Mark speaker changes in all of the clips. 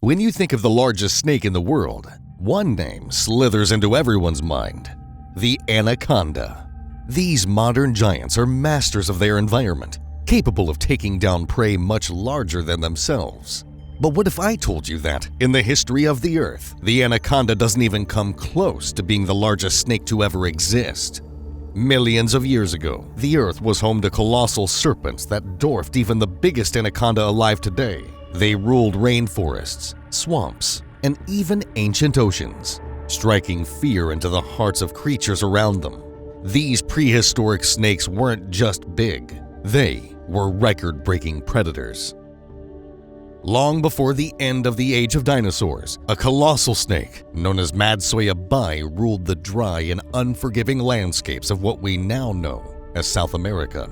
Speaker 1: When you think of the largest snake in the world, one name slithers into everyone's mind: the anaconda. These modern giants are masters of their environment, capable of taking down prey much larger than themselves. But what if I told you that, in the history of the Earth, the anaconda doesn't even come close to being the largest snake to ever exist? Millions of years ago, the Earth was home to colossal serpents that dwarfed even the biggest anaconda alive today. They ruled rainforests, swamps, and even ancient oceans, striking fear into the hearts of creatures around them. These prehistoric snakes weren't just big, they were record-breaking predators. Long before the end of the age of dinosaurs, a colossal snake known as Madsoidea ruled the dry and unforgiving landscapes of what we now know as South America.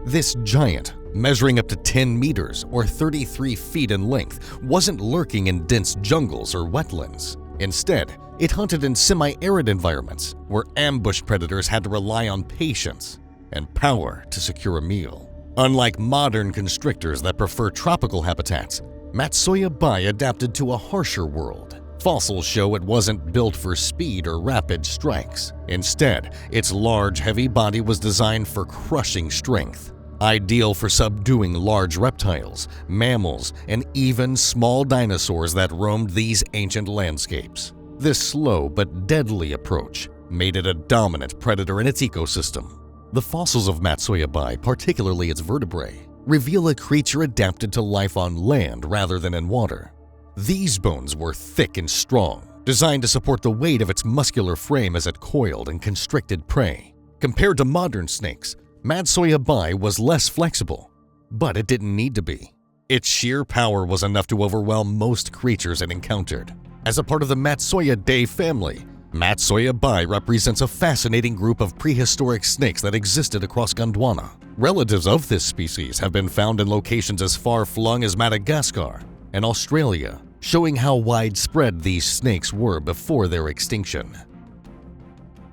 Speaker 1: This giant, measuring up to 10 meters or 33 feet in length, wasn't lurking in dense jungles or wetlands. Instead, it hunted in semi-arid environments where ambush predators had to rely on patience and power to secure a meal. Unlike modern constrictors that prefer tropical habitats, Madsoidea adapted to a harsher world. Fossils show it wasn't built for speed or rapid strikes. Instead, its large, heavy body was designed for crushing strength, ideal for subduing large reptiles, mammals, and even small dinosaurs that roamed these ancient landscapes. This slow but deadly approach made it a dominant predator in its ecosystem. The fossils of Madsoidea, particularly its vertebrae, reveal a creature adapted to life on land rather than in water. These bones were thick and strong, designed to support the weight of its muscular frame as it coiled and constricted prey. Compared to modern snakes, Madsoidea was less flexible, but it didn't need to be. Its sheer power was enough to overwhelm most creatures it encountered. As a part of the Madsoidea family, Madsoidea represents a fascinating group of prehistoric snakes that existed across Gondwana. Relatives of this species have been found in locations as far-flung as Madagascar and Australia, showing how widespread these snakes were before their extinction.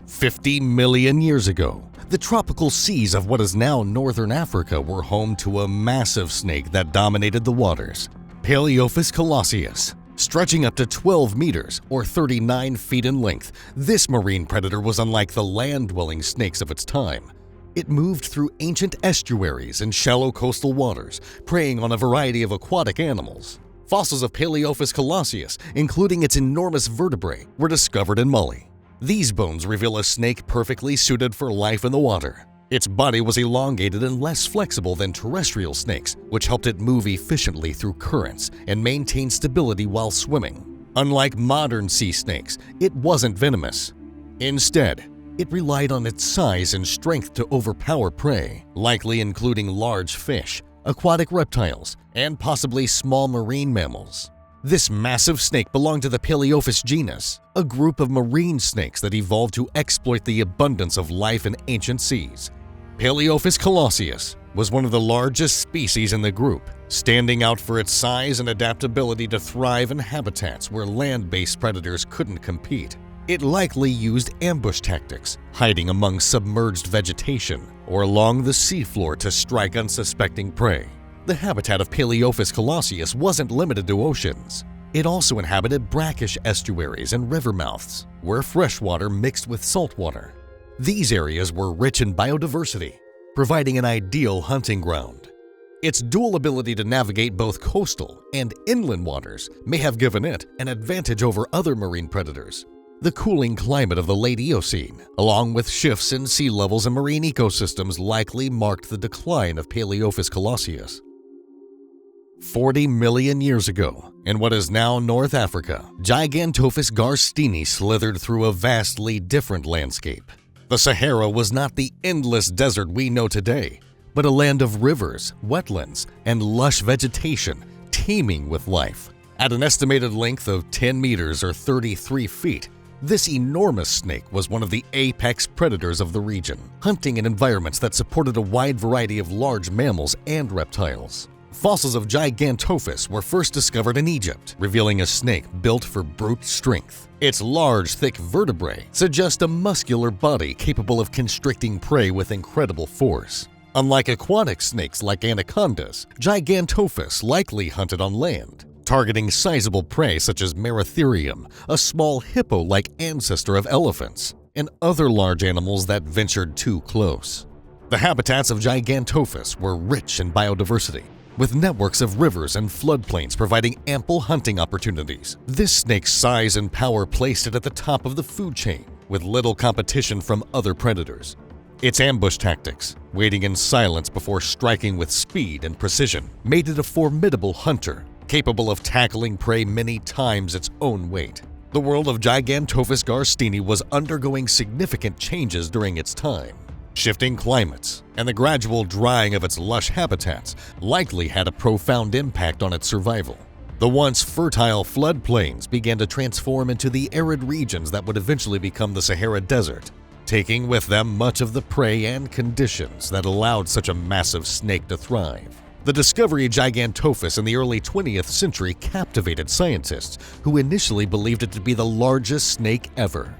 Speaker 1: 50 million years ago, the tropical seas of what is now northern Africa were home to a massive snake that dominated the waters, Paleopacolosus. Stretching up to 12 meters or 39 feet in length, this marine predator was unlike the land-dwelling snakes of its time. It moved through ancient estuaries and shallow coastal waters, preying on a variety of aquatic animals. Fossils of Paleopacolosus, including its enormous vertebrae, were discovered in Mali. These bones reveal a snake perfectly suited for life in the water. Its body was elongated and less flexible than terrestrial snakes, which helped it move efficiently through currents and maintain stability while swimming. Unlike modern sea snakes, it wasn't venomous. Instead, it relied on its size and strength to overpower prey, likely including large fish, aquatic reptiles, and possibly small marine mammals. This massive snake belonged to the Paleophis genus, a group of marine snakes that evolved to exploit the abundance of life in ancient seas. Paleopacolosus was one of the largest species in the group, standing out for its size and adaptability to thrive in habitats where land-based predators couldn't compete. It likely used ambush tactics, hiding among submerged vegetation or along the seafloor to strike unsuspecting prey. The habitat of Paleopacolosus wasn't limited to oceans. It also inhabited brackish estuaries and river mouths, where freshwater mixed with saltwater. These areas were rich in biodiversity, providing an ideal hunting ground. Its dual ability to navigate both coastal and inland waters may have given it an advantage over other marine predators. The cooling climate of the late Eocene, along with shifts in sea levels and marine ecosystems, likely marked the decline of Paleopacolosus. 40 million years ago, in what is now North Africa, Giganotus garstini slithered through a vastly different landscape. The Sahara was not the endless desert we know today, but a land of rivers, wetlands, and lush vegetation teeming with life. At an estimated length of 10 meters or 33 feet, this enormous snake was one of the apex predators of the region, hunting in environments that supported a wide variety of large mammals and reptiles. Fossils of Giganotus were first discovered in Egypt, revealing a snake built for brute strength. Its large, thick vertebrae suggest a muscular body capable of constricting prey with incredible force. Unlike aquatic snakes like anacondas, Giganotus likely hunted on land, targeting sizable prey such as Merotherium, a small hippo-like ancestor of elephants, and other large animals that ventured too close. The habitats of Giganotus were rich in biodiversity, with networks of rivers and floodplains providing ample hunting opportunities. This snake's size and power placed it at the top of the food chain, with little competition from other predators. Its ambush tactics, waiting in silence before striking with speed and precision, made it a formidable hunter, capable of tackling prey many times its own weight. The world of Giganotus garstini was undergoing significant changes during its time. Shifting climates and the gradual drying of its lush habitats likely had a profound impact on its survival. The once fertile floodplains began to transform into the arid regions that would eventually become the Sahara Desert, taking with them much of the prey and conditions that allowed such a massive snake to thrive. The discovery of Giganotus in the early 20th century captivated scientists who initially believed it to be the largest snake ever.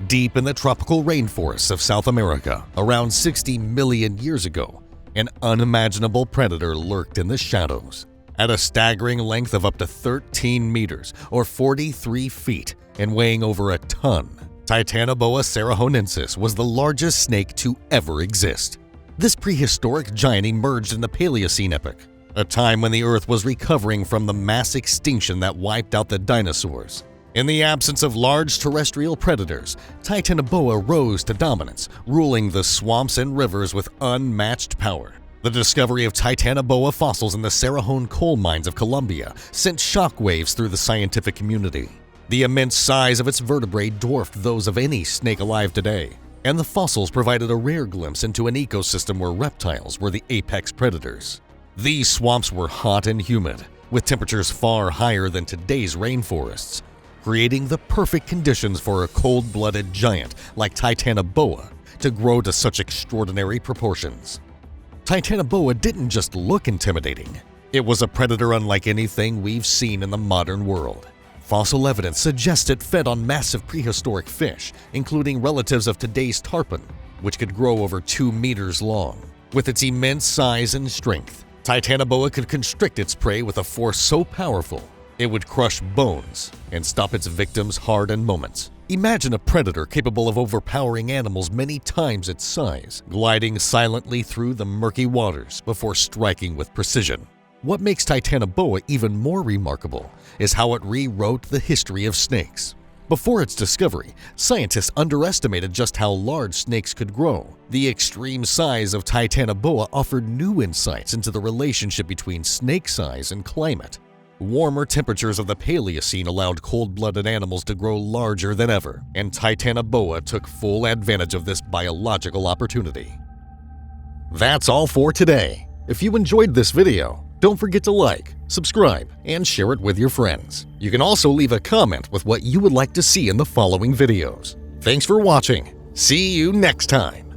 Speaker 1: Deep in the tropical rainforests of South America, around 60 million years ago, an unimaginable predator lurked in the shadows. At a staggering length of up to 13 meters or 43 feet and weighing over a ton, Titanoboa cerahonensis was the largest snake to ever exist. This prehistoric giant emerged in the Paleocene epoch, a time when the Earth was recovering from the mass extinction that wiped out the dinosaurs. In the absence of large terrestrial predators, Titanoboa rose to dominance, ruling the swamps and rivers with unmatched power. The discovery of Titanoboa fossils in the Cerrejón coal mines of Colombia sent shockwaves through the scientific community. The immense size of its vertebrae dwarfed those of any snake alive today, and the fossils provided a rare glimpse into an ecosystem where reptiles were the apex predators. These swamps were hot and humid, with temperatures far higher than today's rainforests, creating the perfect conditions for a cold-blooded giant like Titanoboa to grow to such extraordinary proportions. Titanoboa didn't just look intimidating. It was a predator unlike anything we've seen in the modern world. Fossil evidence suggests it fed on massive prehistoric fish, including relatives of today's tarpon, which could grow over 2 meters long. With its immense size and strength, Titanoboa could constrict its prey with a force so powerful it would crush bones and stop its victims hard in moments. Imagine a predator capable of overpowering animals many times its size, gliding silently through the murky waters before striking with precision. What makes Titanoboa even more remarkable is how it rewrote the history of snakes. Before its discovery, scientists underestimated just how large snakes could grow. The extreme size of Titanoboa offered new insights into the relationship between snake size and climate. Warmer temperatures of the Paleocene allowed cold-blooded animals to grow larger than ever, and Titanoboa took full advantage of this biological opportunity. That's all for today. If you enjoyed this video, don't forget to like, subscribe, and share it with your friends. You can also leave a comment with what you would like to see in the following videos. Thanks for watching. See you next time.